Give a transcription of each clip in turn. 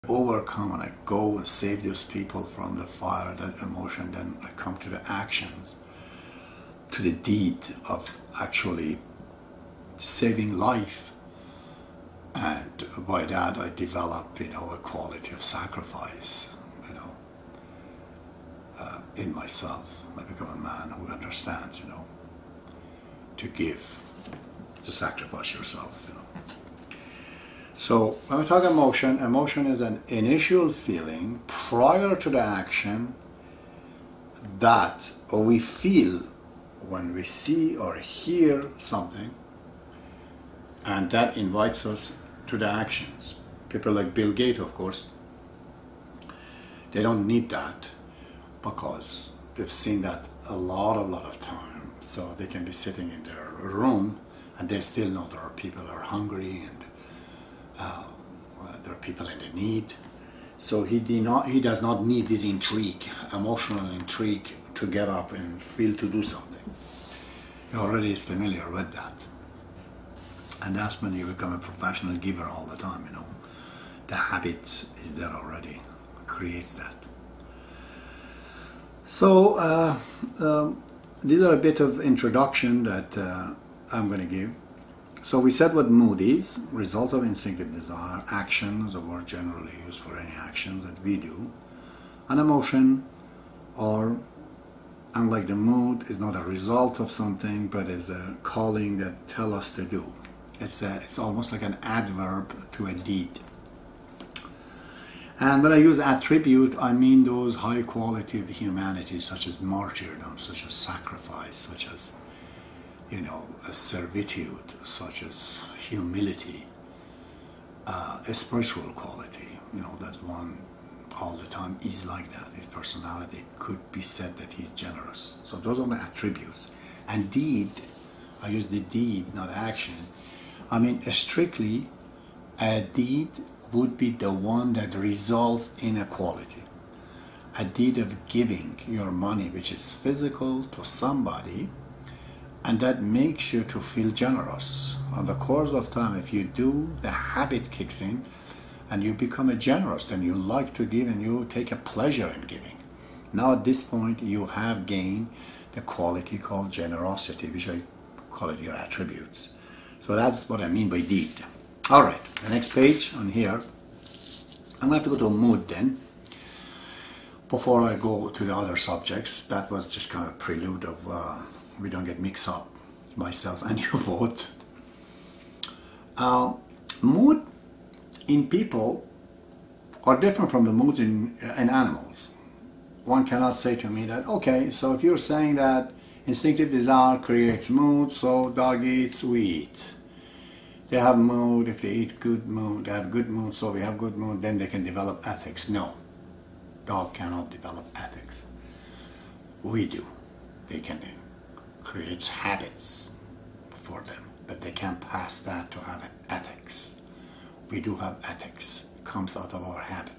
overcome and I go and save those people from the fire, that emotion, then I come to the actions, to the deed of actually saving life. And by that I develop, a quality of sacrifice, in myself. I become a man who understands, to give, to sacrifice yourself, So when we talk emotion, emotion is an initial feeling prior to the action that we feel when we see or hear something, and that invites us to the actions. People like Bill Gates, of course, they don't need that because they've seen that a lot of time. So they can be sitting in their room and they still know there are people that are hungry and there are people in the need. So he does not need this intrigue, emotional intrigue, to get up and feel to do something. He already is familiar with that. And that's when you become a professional giver all the time, The habit is there already, creates that. So these are a bit of introduction that I'm going to give. So we said what mood is: result of instinctive desire, actions, a word generally used for any actions that we do. An emotion, or unlike the mood, is not a result of something, but is a calling that tells us to do. It's almost like an adverb to a deed. And when I use attribute, I mean those high quality of humanity, such as martyrdom, such as sacrifice, such as, a servitude, such as humility, a spiritual quality, that one all the time is like that. His personality could be said that he's generous. So those are the attributes. And deed, I use the deed, not action. I mean, strictly, a deed would be the one that results in a quality. A deed of giving your money, which is physical, to somebody, and that makes you to feel generous. On the course of time, if you do, the habit kicks in and you become a generous, then you like to give and you take a pleasure in giving. Now at this point, you have gained the quality called generosity, which I call it your attributes. So that's what I mean by deed. All right, the next page on here, I'm going to have to go to mood then. Before I go to the other subjects, that was just kind of a prelude of we don't get mixed up, myself and you both. Mood in people are different from the moods in animals. One cannot say to me that, okay, so if you're saying that instinctive desire creates mood, so dog eats, we eat. They have mood, if they eat good mood, they have good mood, so we have good mood, then they can develop ethics. No, dog cannot develop ethics. We do. They can create habits for them, but they can't pass that to have ethics. We do have ethics. It comes out of our habit.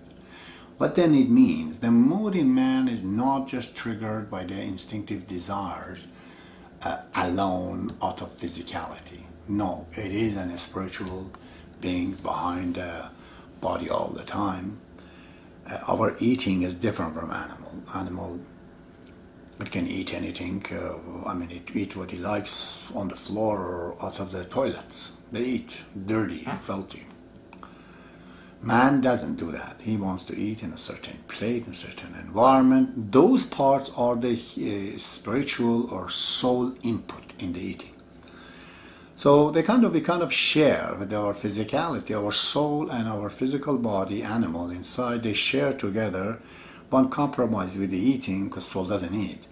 What then it means, the mood in man is not just triggered by the instinctive desires alone out of physicality. No, it is a spiritual being behind the body all the time. Our eating is different from animal. It can eat anything. It eats what he likes on the floor or out of the toilets. They eat dirty, filthy. Man doesn't do that. He wants to eat in a certain plate, in a certain environment. Those parts are the spiritual or soul input in the eating. So we kind of share with our physicality, our soul and our physical body, animal inside, they share together. One compromise with the eating, because soul doesn't eat,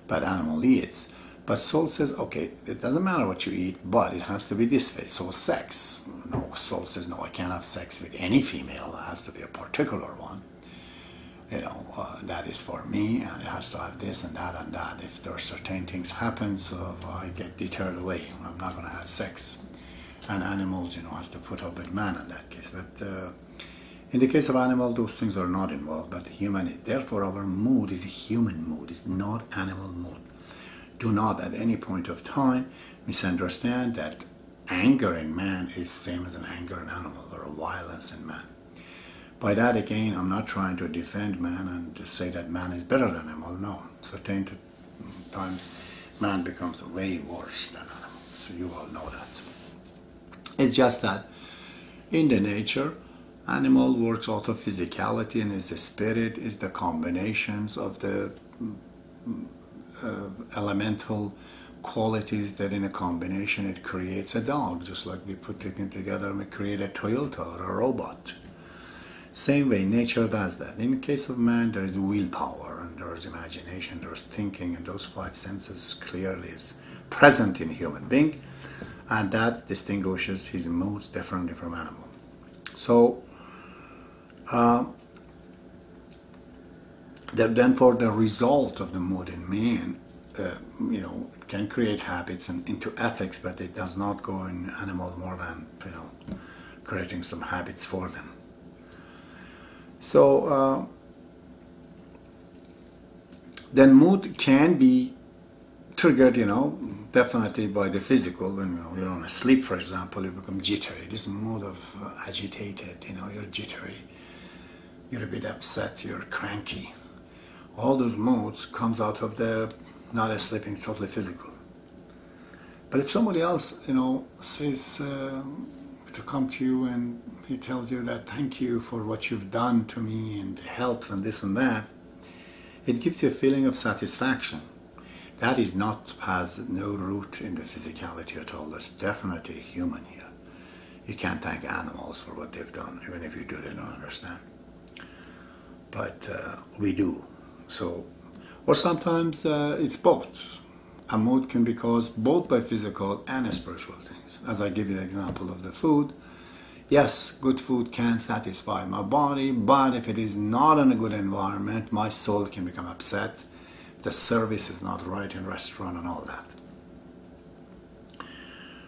but animal eats. But soul says, okay, it doesn't matter what you eat, but it has to be this way. So sex, no, soul says, no, I can't have sex with any female. It has to be a particular one. That is for me, and it has to have this and that and that. If there are certain things happen, so I get deterred away. I'm not going to have sex. And animals, has to put up with man in that case. But in the case of animal, those things are not involved. But human is. Therefore, our mood is a human mood. It's not animal mood. Do not at any point of time misunderstand that anger in man is same as an anger in animal or a violence in man. By that again, I'm not trying to defend man and to say that man is better than animal. No, certain times man becomes way worse than animal. So you all know that. It's just that in the nature, animal works out of physicality and is the spirit, is the combinations of the elemental qualities that in a combination it creates a dog, just like we put it together and we create a Toyota or a robot. Same way nature does that. In the case of man, there is willpower and there is imagination, there is thinking, and those five senses clearly is present in a human being, and that distinguishes his moods differently from animal. So then for the result of the mood in man, it can create habits and into ethics, but it does not go in animal more than, creating some habits for them. So then mood can be triggered, definitely by the physical. When you're on a sleep, for example, you become jittery. This mood of agitated, you're jittery, you're a bit upset, you're cranky. All those moods comes out of the not sleeping, totally physical. But if somebody else, says to come to you and he tells you that thank you for what you've done to me and helps and this and that, it gives you a feeling of satisfaction. That has no root in the physicality at all. That's definitely human here. You can't thank animals for what they've done, even if you do, they don't understand. But we do. So, or sometimes it's both. A mood can be caused both by physical and spiritual things. As I give you the example of the food, yes, good food can satisfy my body, but if it is not in a good environment, my soul can become upset. The service is not right in restaurant and all that.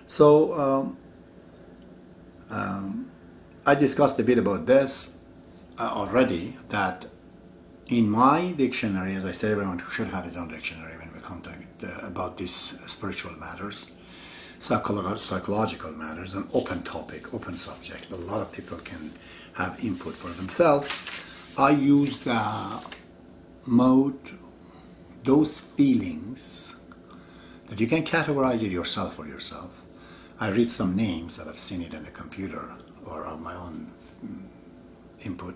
So I discussed a bit about this already, that in my dictionary, as I said, everyone should have his own dictionary when we come to about these spiritual matters, psychological matters, an open topic, open subject. A lot of people can have input for themselves. I use the mode, those feelings that you can categorize it yourself for yourself. I read some names that I've seen it in the computer or of my own input.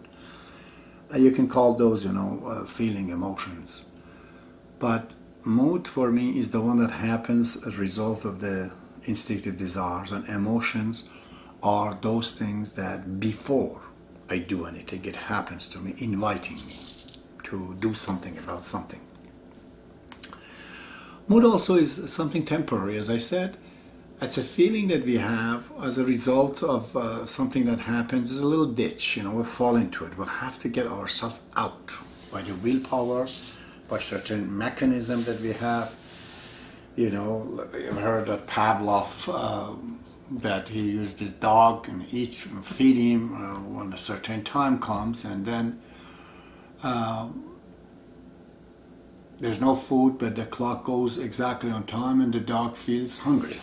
You can call those, feeling, emotions. But mood for me is the one that happens as a result of the instinctive desires, and emotions are those things that before I do anything, it happens to me, inviting me to do something about something. Mood also is something temporary, as I said. It's a feeling that we have as a result of something that happens. It's a little ditch, we'll fall into it. We'll have to get ourselves out by the willpower, by certain mechanism that we have. You've heard that Pavlov, that he used his dog and feed him when a certain time comes, and then there's no food, but the clock goes exactly on time and the dog feels hungry.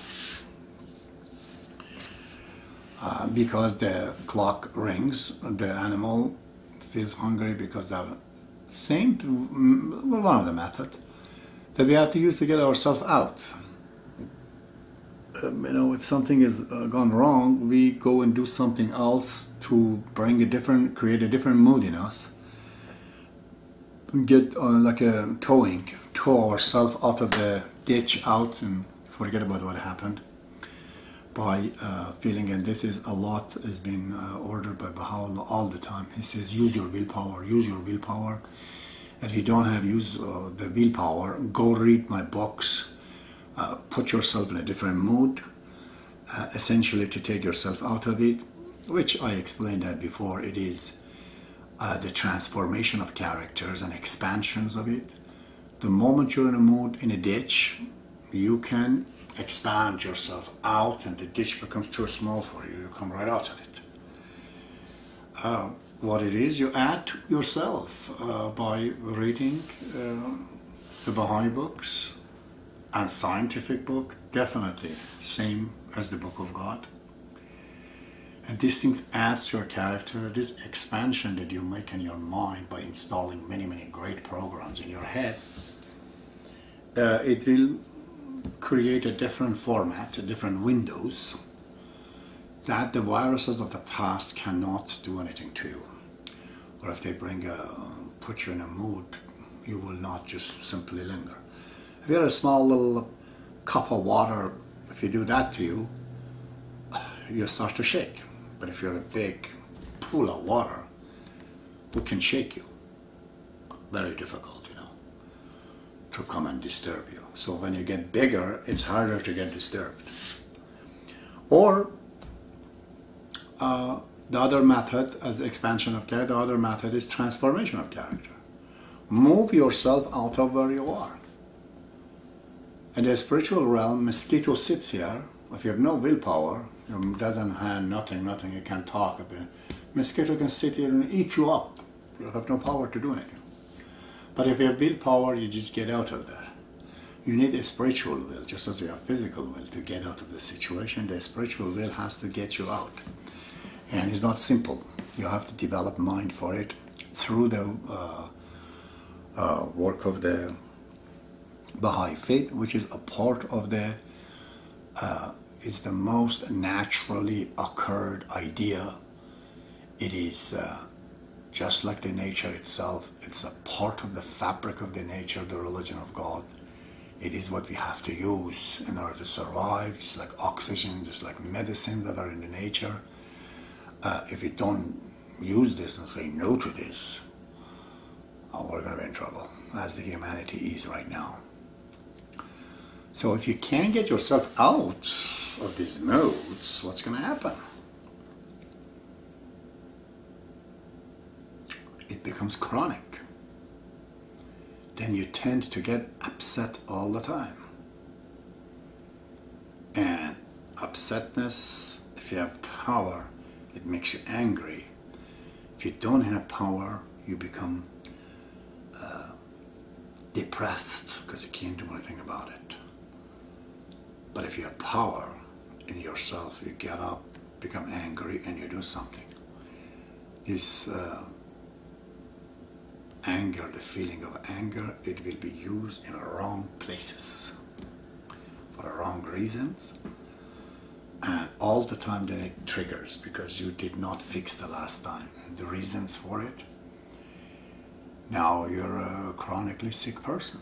Because the clock rings, the animal feels hungry because one of the methods that we have to use to get ourselves out. If something has gone wrong, we go and do something else to create a different mood in us. Get like a tow ourselves out of the ditch out and forget about what happened. By feeling, and this is a lot has been ordered by Baha'i all the time. He says, use your willpower, use your willpower. If you don't have the willpower, go read my books, put yourself in a different mood, essentially to take yourself out of it, which I explained that before. It is the transformation of characters and expansions of it. The moment you're in a mood, in a ditch, you can expand yourself out and the ditch becomes too small for you. You come right out of it. What it is, you add to yourself by reading the Baha'i books and scientific book, definitely same as the Book of God. And these things adds to your character. This expansion that you make in your mind by installing many, many great programs in your head, it will create a different format, different windows that the viruses of the past cannot do anything to you. Or if they put you in a mood, you will not just simply linger. If you're a small little cup of water, if you do that to you, you start to shake. But if you're a big pool of water, who can shake you? Very difficult, to come and disturb you. So when you get bigger, it's harder to get disturbed. Or the other method, as expansion of character, the other method is transformation of character. Move yourself out of where you are. In the spiritual realm, mosquito sits here. If you have no willpower, doesn't have nothing, you can't talk about. Mosquito can sit here and eat you up. You have no power to do anything. But if you have willpower, you just get out of there. You need a spiritual will, just as you have physical will to get out of the situation. The spiritual will has to get you out. And it's not simple. You have to develop mind for it through the work of the Baha'i faith, which is a part of is the most naturally occurred idea. It is just like the nature itself. It's a part of the fabric of the nature, the religion of God. It is what we have to use in order to survive, just like oxygen, just like medicine that are in the nature. If we don't use this and say no to this, we're going to be in trouble, as the humanity is right now. So if you can't get yourself out of these modes, what's going to happen? It becomes chronic. Then you tend to get upset all the time. And upsetness, if you have power, it makes you angry. If you don't have power, you become depressed because you can't do anything about it. But if you have power in yourself, you get up, become angry, and you do something. This anger, the feeling of anger, it will be used in the wrong places for the wrong reasons. And all the time then it triggers because you did not fix the last time the reasons for it. Now you're a chronically sick person.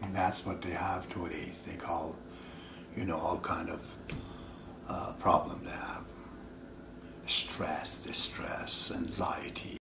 And that's what they have nowadays. They call, all kind of problem they have. Stress, distress, anxiety.